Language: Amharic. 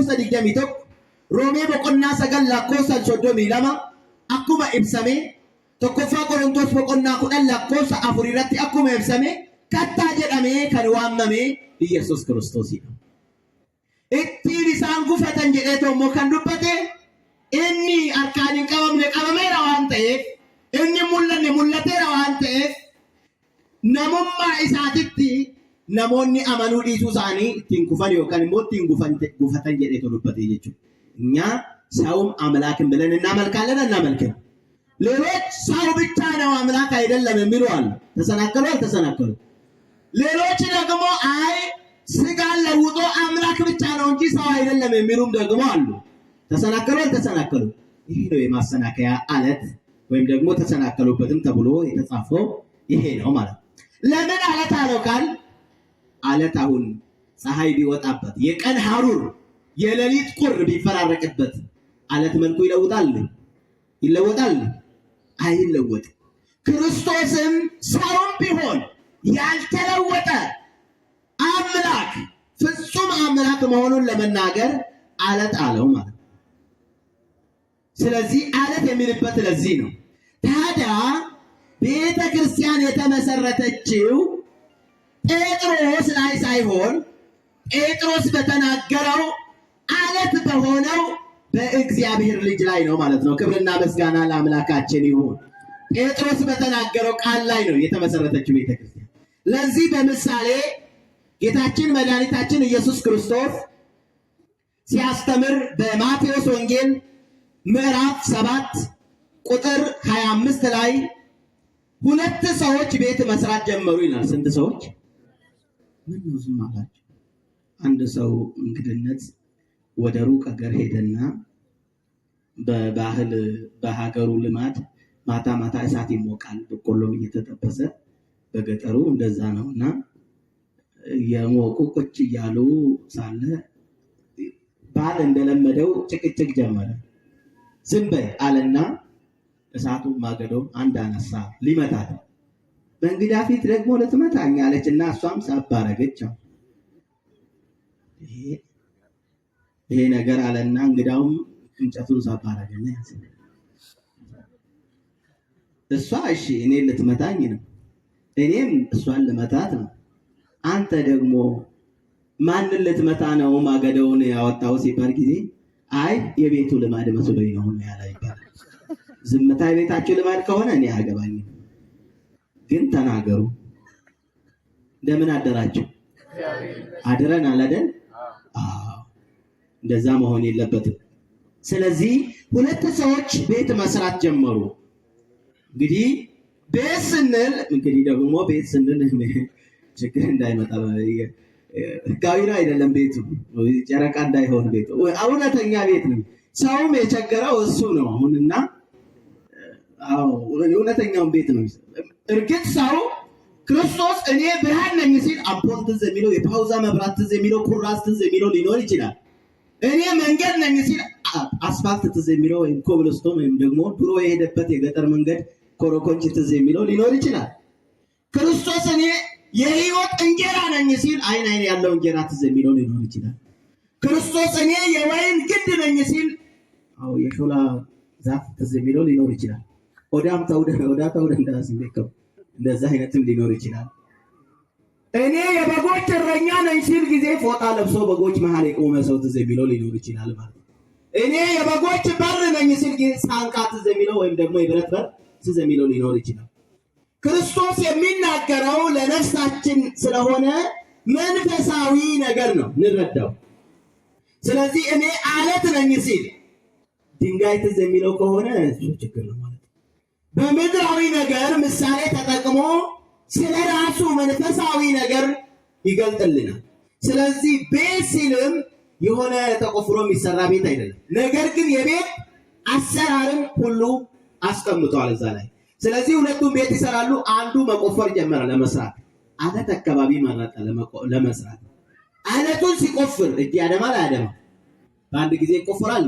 lakkoofsa 21 Roomee boqonnaa 9 lakkoofsa 32 akkuma ibsame tokkoffaa Qorontos boqonnaa 10 lakkoofsa 4 irratti akkuma ibsame kattaa jedhamee kan waamame Yesuus Kiristoosidha. Ittiin isaan gufatan jedhee immoo kan dubbate inni harkaan hin qabamne qabameera waan ta'eef inni mul'anne mul'ateera waan ta'eef namummaa isaatitti namoonni amanuu dhiisuu isaanii ittiin gufan yookaan immoo ittiin gufatan jedhee dubbate jechuudha. እኛ ሰውም አምላክም ብለን እናመልካለን እናመልክም። ሌሎች ሰው ብቻ ነው አምላክ አይደለም የሚሉ አሉ። ተሰናከሉ አልተሰናከሉ። ሌሎች ደግሞ አይ ስጋን ለውጦ አምላክ ብቻ ነው እንጂ ሰው አይደለም የሚሉም ደግሞ አሉ። ተሰናከሉ አልተሰናከሉ። ይሄ ነው የማሰናከያ አለት ወይም ደግሞ ተሰናከሉበትም ተብሎ የተጻፈው ይሄ ነው ማለት። ለምን አለት አለው ካል አለት አሁን ፀሐይ ቢወጣበት የቀን ሐሩር የሌሊት ቁር ቢፈራረቅበት አለት መልኩ ይለወጣል አይለወጥ። ክርስቶስም ሰውም ቢሆን ያልተለወጠ አምላክ ፍጹም አምላክ መሆኑን ለመናገር አለት አለው ማለት። ስለዚህ አለት የሚልበት ለዚህ ነው። ታዲያ ቤተ ክርስቲያን የተመሰረተችው ጴጥሮስ ላይ ሳይሆን ጴጥሮስ በተናገረው አለት በሆነው በእግዚአብሔር ልጅ ላይ ነው ማለት ነው። ክብርና ምስጋና ለአምላካችን ይሁን። ጴጥሮስ በተናገረው ቃል ላይ ነው የተመሰረተችው ቤተክርስቲያን። ለዚህ በምሳሌ ጌታችን መድኃኒታችን ኢየሱስ ክርስቶስ ሲያስተምር በማቴዎስ ወንጌል ምዕራፍ 7 ቁጥር 25 ላይ ሁለት ሰዎች ቤት መስራት ጀመሩ ይላል። ስንት ሰዎች? ምን ነው ዝም አላችሁ? አንድ ሰው እንግድነት ወደ ሩቅ ሀገር ሄደና በባህል በሀገሩ ልማድ ማታ ማታ እሳት ይሞቃል፣ በቆሎም እየተጠበሰ በገጠሩ እንደዛ ነውና የሞቁ ቁጭ እያሉ ሳለ ባል እንደለመደው ጭቅጭቅ ጀመረ። ዝም በይ አለና እሳቱን ማገዶ አንድ አነሳ ሊመታት። በእንግዳ ፊት ደግሞ ልትመታኝ አለችና እሷም ሳባረገች። ይሄ ነገር አለና እንግዳውም እንጨቱን ሳባረገና እሷ እሺ እኔ ልትመታኝ ነው፣ እኔም እሷን ልመታት ነው። አንተ ደግሞ ማንን ልትመታ ነው ማገደውን ያወጣው ሲባል ጊዜ አይ የቤቱ ልማድ መስሎኝ ነው ያለ ይባላል። ዝምታ የቤታችሁ ልማድ ከሆነ እኔ አያገባኝም፣ ግን ተናገሩ። እንደምን አደራችሁ? አድረን አላደን? እንደዛ መሆን የለበትም። ስለዚህ ሁለት ሰዎች ቤት መስራት ጀመሩ። እንግዲህ ቤት ስንል ደግሞ ቤት ስንል ችግር እንዳይመጣ ህጋዊ ነው አይደለም። ቤቱ ጨረቃ እንዳይሆን ቤቱ እውነተኛ ቤት ነው። ሰውም የቸገረው እሱ ነው አሁንና እውነተኛውን ቤት ነው። እርግጥ ሰው ክርስቶስ እኔ ብርሃን ነኝ ሲል አምፖል ትዝ የሚለው የፓውዛ መብራት ትዝ የሚለው ኩራዝ ትዝ የሚለው ሊኖር ይችላል። እኔ መንገድ ነኝ ሲል አስፋልት ትዝ የሚለው ወይም ኮብልስቶን ወይም ደግሞ ድሮ የሄደበት የገጠር መንገድ ኮረኮንች ትዝ የሚለው ሊኖር ይችላል። ክርስቶስ እኔ የህይወት እንጀራ ነኝ ሲል አይን ያለው እንጀራ ትዝ የሚለው ሊኖር ይችላል። ክርስቶስ እኔ የወይን ግንድ ነኝ ሲል የሾላ ዛፍ ትዝ የሚለው ሊኖር ይችላል። ወዳም ተውደ እንዳስልከው እንደዛ አይነትም ሊኖር ይችላል። እኔ የበጎች እረኛ ነኝ ሲል ጊዜ ፎጣ ለብሶ በጎች መሃል የቆመ ሰው ትዝ የሚለው ሊኖር ይችላል ማለት ነው። እኔ የበጎች በር ነኝ ሲል ጊዜ ሳንቃ ትዝ የሚለው ወይም ደግሞ የብረት በር ትዝ የሚለው ሊኖር ይችላል። ክርስቶስ የሚናገረው ለነፍሳችን ስለሆነ መንፈሳዊ ነገር ነው እንረዳው። ስለዚህ እኔ አለት ነኝ ሲል ድንጋይ ትዝ የሚለው ከሆነ እሱ ችግር ነው ማለት ነው። በምድራዊ ነገር ምሳሌ ተጠቅሞ ስለራሱ መንፈሳዊ ነገር ይገልጥልናል። ስለዚህ ቤት ሲልም የሆነ ተቆፍሮ የሚሰራ ቤት አይደለም፣ ነገር ግን የቤት አሰራርን ሁሉ አስቀምጧል እዛ ላይ። ስለዚህ ሁለቱም ቤት ይሰራሉ። አንዱ መቆፈር ጀመረ ለመስራት፣ አለት አካባቢ መረጠ ለመስራት። አለቱን ሲቆፍር እጅ ያደማል አያደማ? በአንድ ጊዜ ይቆፍራል።